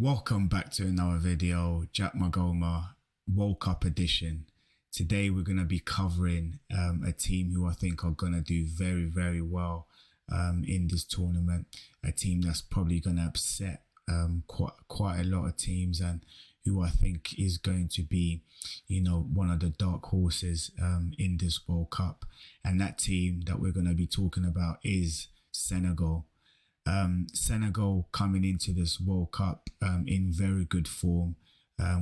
Welcome back to another video, Jack Magoma World Cup edition. Today we're going to be covering a team who I think are going to do very, very well in this tournament. A team that's probably going to upset quite a lot of teams, and who I think is going to be, one of the dark horses in this World Cup. And that team that we're going to be talking about is Senegal. Senegal coming into this World Cup in very good form,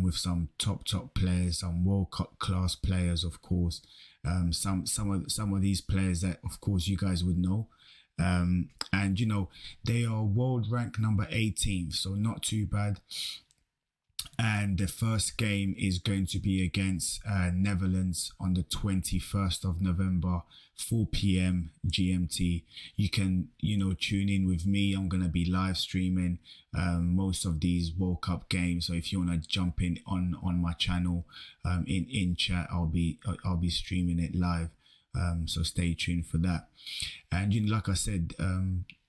with some top players, some world class players, of course. Some of these players that, of course, you guys would know. And they are world rank number 18, so not too bad. And the first game is going to be against Netherlands on the 21st of November, 4 p.m. GMT. You can, tune in with me. I'm going to be live streaming most of these World Cup games. So if you want to jump in on my channel in chat, I'll be streaming it live. So stay tuned for that. And like I said,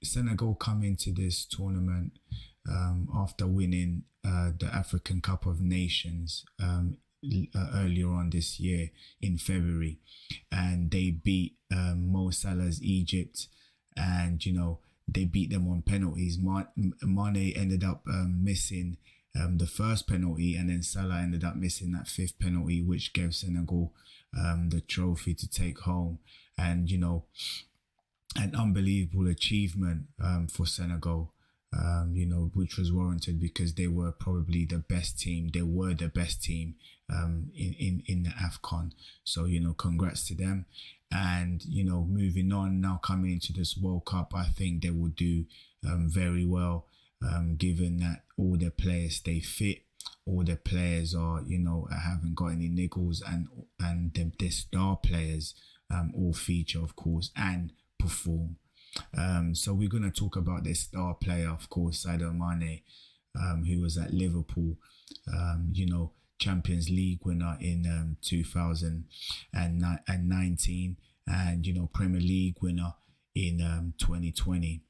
Senegal come into this tournament after winning the African Cup of Nations earlier on this year in February, and they beat Mo Salah's Egypt, and they beat them on penalties. Mane ended up missing the first penalty, and then Salah ended up missing that fifth penalty, which gave Senegal the trophy to take home. And an unbelievable achievement for Senegal. Which was warranted because they were probably the best team. They were the best team in the AFCON. So, congrats to them. And, moving on now, coming into this World Cup, I think they will do very well, given that all their players stay fit. All their players are, haven't got any niggles, and their star players all feature, of course, and perform. So we're going to talk about their star player, of course, Saido Mane, who was at Liverpool, Champions League winner in 2019, and Premier League winner in 2020.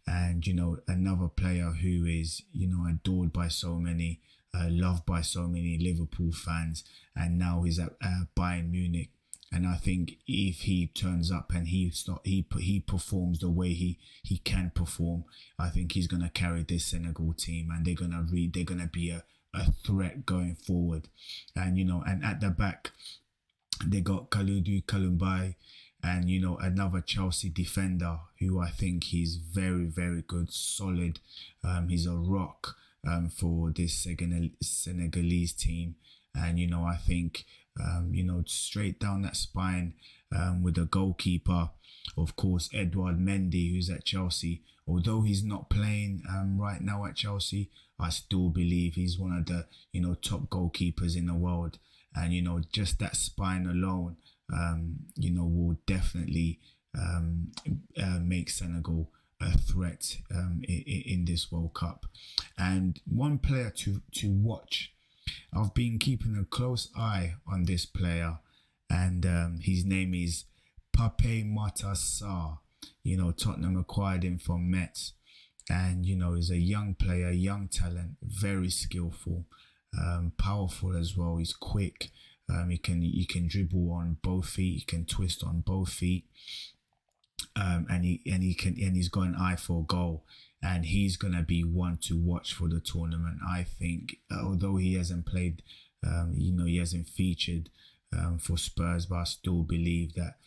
And another player who is adored by so many, loved by so many Liverpool fans, and now he's at Bayern Munich. And I think if he turns up and he performs the way he can perform, I think he's gonna carry this Senegal team, and they're gonna be a threat going forward. And and at the back they got Kalidou Koulibaly, and another Chelsea defender who I think he's very, very good, solid. He's a rock for this Senegalese team. And I think straight down that spine, with the goalkeeper, of course, Edouard Mendy, who's at Chelsea. Although he's not playing right now at Chelsea, I still believe he's one of the top goalkeepers in the world. And just that spine alone, will definitely make Senegal a threat in this World Cup. And one player to watch, I've been keeping a close eye on this player, and his name is Pape Matar Sarr. Tottenham acquired him from Metz, and he's a young player, young talent, very skillful, powerful as well. He's quick. He can dribble on both feet. He can twist on both feet, and he's got an eye for a goal. And he's going to be one to watch for the tournament. I think, although he hasn't played, he hasn't featured for Spurs, but I still believe that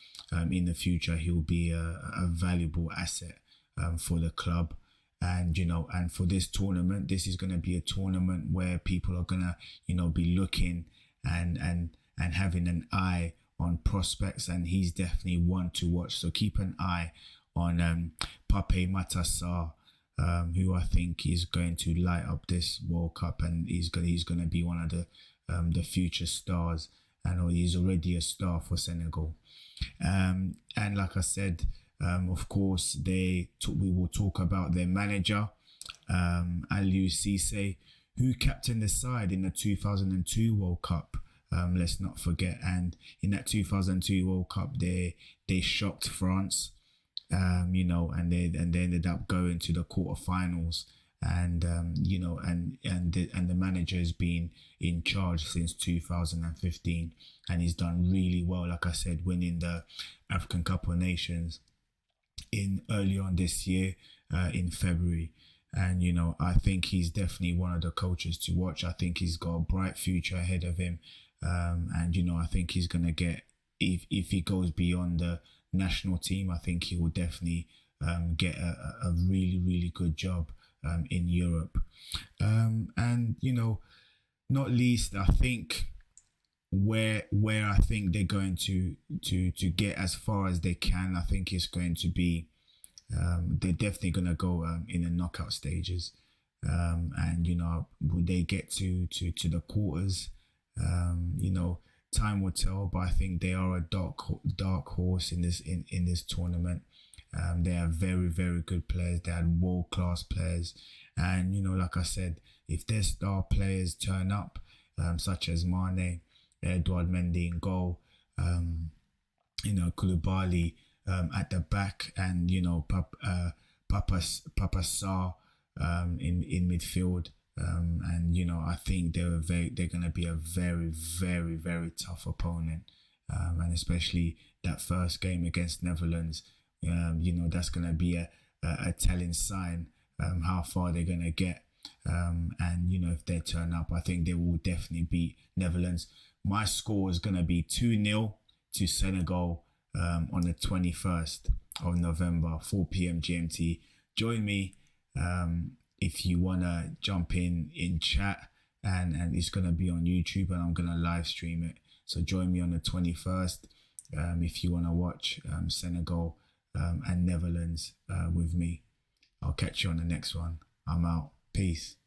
in the future he'll be a valuable asset for the club. And, and for this tournament, this is going to be a tournament where people are going to, be looking and having an eye on prospects. And he's definitely one to watch. So keep an eye on Pape Matar Sarr, who I think is going to light up this World Cup, and he's going to be one of the future stars, and he's already a star for Senegal. And like I said, of course, we will talk about their manager, Aliou Cisse, who captained the side in the 2002 World Cup. Let's not forget. And in that 2002 World Cup, they shocked France. And they ended up going to the quarterfinals, and the manager has been in charge since 2015, and he's done really well. Like I said, winning the African Cup of Nations in early on this year, in February. And I think he's definitely one of the coaches to watch. I think he's got a bright future ahead of him, and I think he's gonna get, if he goes beyond the national team, I think he will definitely get a really really good job in Europe. And not least, I think where I think they're going to get as far as they can. I think it's going to be, they're definitely going to go in the knockout stages, and will they get to the quarters? Time will tell, but I think they are a dark horse in this tournament. They are very very good players. They had world class players, and like I said, if their star players turn up, such as Mane, Edouard Mendy in goal, Koulibaly at the back, and Papa Sarr in midfield. And I think they're going to be a very very very tough opponent, and especially that first game against Netherlands. That's going to be a telling sign how far they're going to get. And if they turn up, I think they will definitely beat Netherlands. My score is going to be 2-0 to Senegal on the 21st of November, 4 p.m. GMT. Join me if you want to jump in chat, and it's going to be on YouTube, and I'm going to live stream it. So join me on the 21st if you want to watch Senegal and Netherlands with me. I'll catch you on the next one. I'm out. Peace.